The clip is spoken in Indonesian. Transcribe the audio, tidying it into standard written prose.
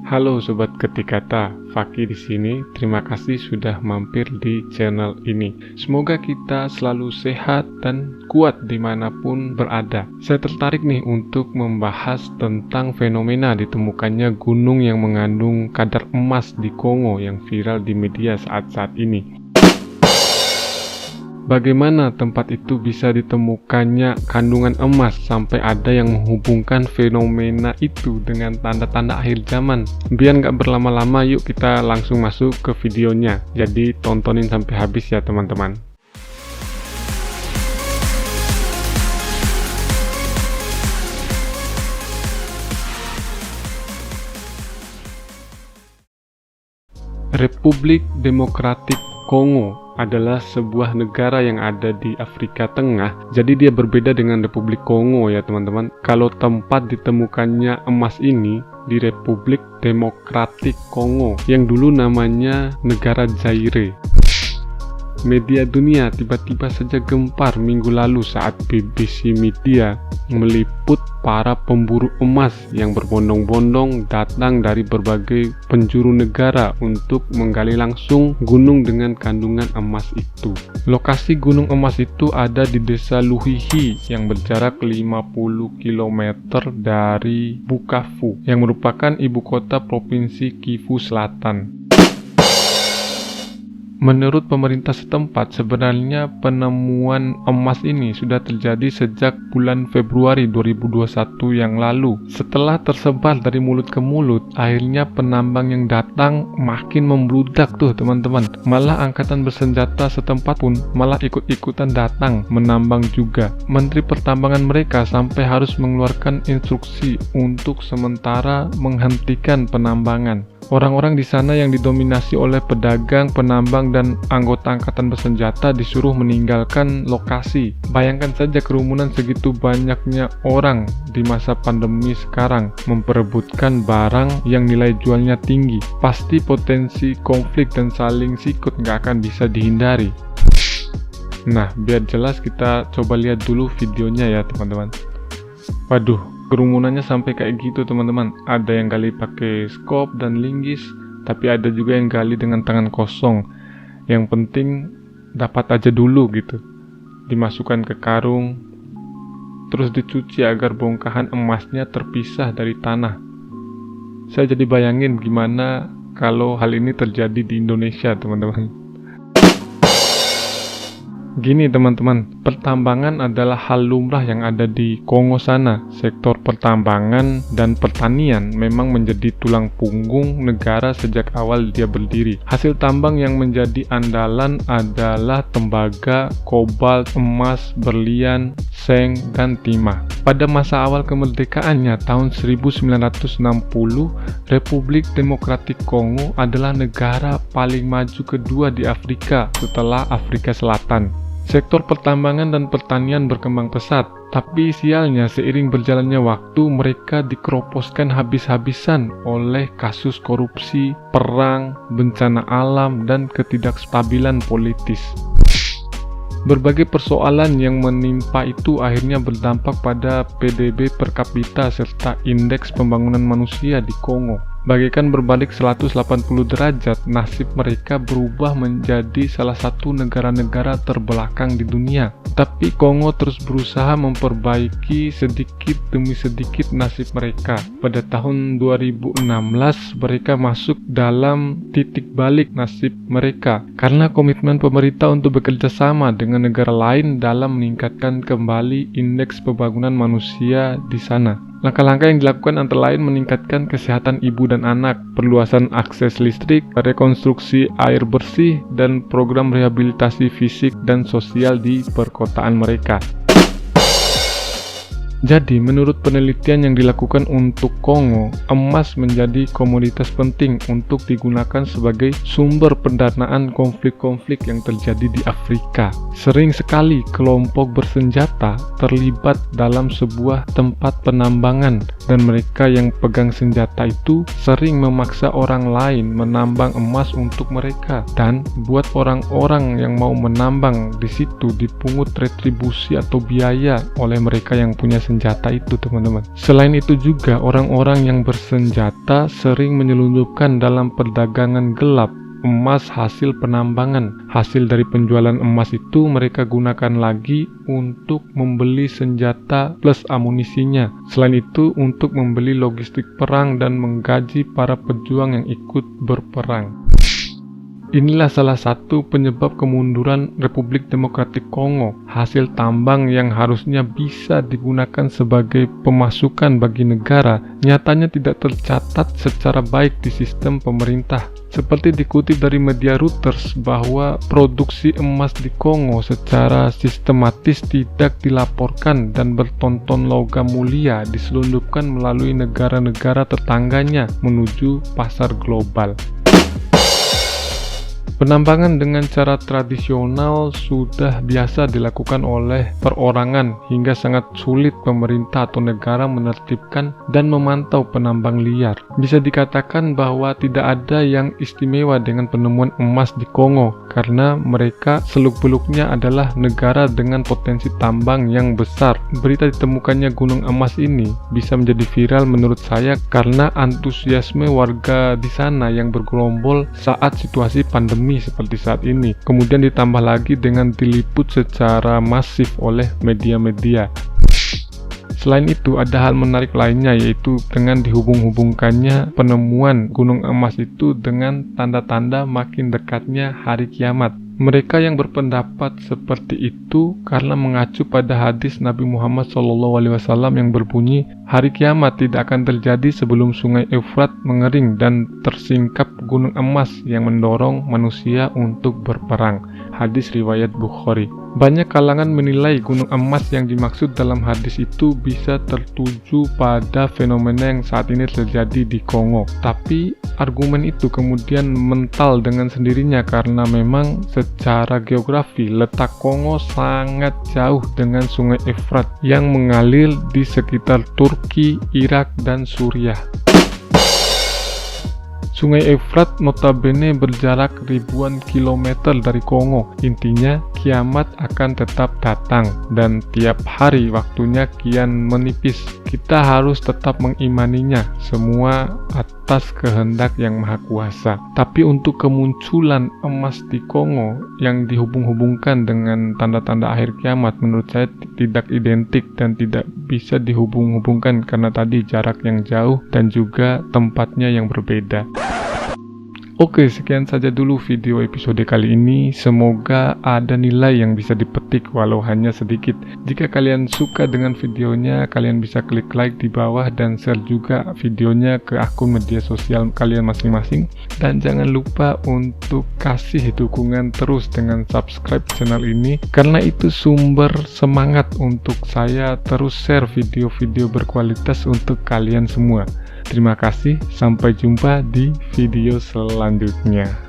Halo Sobat Ketik Kata, Fakih di sini. Terima kasih sudah mampir di channel ini. Semoga kita selalu sehat dan kuat dimanapun berada. Saya tertarik nih untuk membahas tentang fenomena ditemukannya gunung yang mengandung kadar emas di Kongo yang viral di media saat ini. Bagaimana tempat itu bisa ditemukannya kandungan emas sampai ada yang menghubungkan fenomena itu dengan tanda-tanda akhir zaman? Biar nggak berlama-lama, yuk kita langsung masuk ke videonya. Jadi tontonin sampai habis ya teman-teman. Republik Demokratik Kongo adalah sebuah negara yang ada di Afrika Tengah. Jadi dia berbeda dengan Republik Kongo ya teman-teman. Kalau tempat ditemukannya emas ini di Republik Demokratik Kongo yang dulu namanya negara Zaire. Media dunia tiba-tiba saja gempar minggu lalu saat BBC Media meliput para pemburu emas yang berbondong-bondong datang dari berbagai penjuru negara untuk menggali langsung gunung dengan kandungan emas itu. Lokasi gunung emas itu ada di desa Luhihi yang berjarak 50 km dari Bukavu yang merupakan ibu kota provinsi Kivu Selatan. Menurut pemerintah setempat, sebenarnya penemuan emas ini sudah terjadi sejak bulan Februari 2021 yang lalu. Setelah tersebar dari mulut ke mulut, akhirnya penambang yang datang makin membludak tuh teman-teman. Malah angkatan bersenjata setempat pun malah ikut-ikutan datang menambang juga. Menteri Pertambangan mereka sampai harus mengeluarkan instruksi untuk sementara menghentikan penambangan. Orang-orang di sana yang didominasi oleh pedagang, penambang, dan anggota angkatan bersenjata disuruh meninggalkan lokasi. Bayangkan saja kerumunan segitu banyaknya orang di masa pandemi sekarang memperebutkan barang yang nilai jualnya tinggi. Pasti potensi konflik dan saling sikut nggak akan bisa dihindari. Nah, biar jelas kita coba lihat dulu videonya ya teman-teman. Waduh, kerumunannya sampai kayak gitu teman-teman. Ada yang gali pakai skop dan linggis, tapi ada juga yang gali dengan tangan kosong. Yang penting dapat aja dulu gitu. Dimasukkan ke karung, terus dicuci agar bongkahan emasnya terpisah dari tanah. Saya jadi bayangin gimana kalau hal ini terjadi di Indonesia teman-teman. Gini teman-teman, pertambangan adalah hal lumrah yang ada di Kongo sana. Sektor pertambangan dan pertanian memang menjadi tulang punggung negara sejak awal dia berdiri. Hasil tambang yang menjadi andalan adalah tembaga, kobalt, emas, berlian, seng, dan timah. Pada masa awal kemerdekaannya tahun 1960, Republik Demokratik Kongo adalah negara paling maju kedua di Afrika setelah Afrika Selatan. Sektor pertambangan dan pertanian berkembang pesat, tapi sialnya seiring berjalannya waktu mereka dikeroposkan habis-habisan oleh kasus korupsi, perang, bencana alam, dan ketidakstabilan politis. Berbagai persoalan yang menimpa itu akhirnya berdampak pada PDB per kapita serta indeks pembangunan manusia di Kongo. Bagaikan berbalik 180 derajat, nasib mereka berubah menjadi salah satu negara-negara terbelakang di dunia. Tapi Kongo terus berusaha memperbaiki sedikit demi sedikit nasib mereka. Pada tahun 2016, mereka masuk dalam titik balik nasib mereka karena komitmen pemerintah untuk bekerja sama dengan negara lain dalam meningkatkan kembali indeks pembangunan manusia di sana. Langkah-langkah yang dilakukan antara lain meningkatkan kesehatan ibu dan anak, perluasan akses listrik, rekonstruksi air bersih, dan program rehabilitasi fisik dan sosial di perkotaan mereka. Jadi, menurut penelitian yang dilakukan untuk Kongo, emas menjadi komoditas penting untuk digunakan sebagai sumber pendanaan konflik-konflik yang terjadi di Afrika. Sering sekali kelompok bersenjata terlibat dalam sebuah tempat penambangan, dan mereka yang pegang senjata itu sering memaksa orang lain menambang emas untuk mereka, dan buat orang-orang yang mau menambang di situ dipungut retribusi atau biaya oleh mereka yang punya bersenjata itu, teman-teman. Selain itu juga orang-orang yang bersenjata sering menyelundupkan dalam perdagangan gelap emas hasil penambangan. Hasil dari penjualan emas itu mereka gunakan lagi untuk membeli senjata plus amunisinya. Selain itu untuk membeli logistik perang dan menggaji para pejuang yang ikut berperang. Inilah salah satu penyebab kemunduran Republik Demokratik Kongo. Hasil tambang yang harusnya bisa digunakan sebagai pemasukan bagi negara, nyatanya tidak tercatat secara baik di sistem pemerintah. Seperti dikutip dari media Reuters bahwa produksi emas di Kongo secara sistematis tidak dilaporkan dan bertonton logam mulia diselundupkan melalui negara-negara tetangganya menuju pasar global. Penambangan dengan cara tradisional sudah biasa dilakukan oleh perorangan hingga sangat sulit pemerintah atau negara menertibkan dan memantau penambang liar. Bisa dikatakan bahwa tidak ada yang istimewa dengan penemuan emas di Kongo karena mereka seluk-beluknya adalah negara dengan potensi tambang yang besar. Berita ditemukannya gunung emas ini bisa menjadi viral menurut saya karena antusiasme warga di sana yang bergerombol saat situasi pandemi seperti saat ini, kemudian ditambah lagi dengan diliput secara masif oleh media-media. Selain itu, ada hal menarik lainnya, yaitu dengan dihubung-hubungkannya penemuan gunung emas itu dengan tanda-tanda makin dekatnya hari kiamat. Mereka yang berpendapat seperti itu karena mengacu pada hadis Nabi Muhammad SAW yang berbunyi, hari kiamat tidak akan terjadi sebelum sungai Efrat mengering dan tersingkap gunung emas yang mendorong manusia untuk berperang. Hadis riwayat Bukhari. Banyak kalangan menilai gunung emas yang dimaksud dalam hadis itu bisa tertuju pada fenomena yang saat ini terjadi di Kongo. Tapi argumen itu kemudian mental dengan sendirinya karena memang secara geografi letak Kongo sangat jauh dengan sungai Efrat yang mengalir di sekitar Turki, Irak, dan Suriah. Sungai Efrat notabene berjarak ribuan kilometer dari Kongo. Intinya, kiamat akan tetap datang dan tiap hari waktunya kian menipis. Kita harus tetap mengimaninya, semua atas kehendak yang maha kuasa. Tapi untuk kemunculan emas di Kongo yang dihubung-hubungkan dengan tanda-tanda akhir kiamat, menurut saya tidak identik dan tidak bisa dihubung-hubungkan karena tadi jarak yang jauh dan juga tempatnya yang berbeda. Oke, sekian saja dulu video episode kali ini. Semoga ada nilai yang bisa dipetik walau hanya sedikit. Jika kalian suka dengan videonya, kalian bisa klik like di bawah dan share juga videonya ke akun media sosial kalian masing-masing. Dan jangan lupa untuk kasih dukungan terus dengan subscribe channel ini, karena itu sumber semangat untuk saya terus share video-video berkualitas untuk kalian semua. Terima kasih, sampai jumpa di video selanjutnya.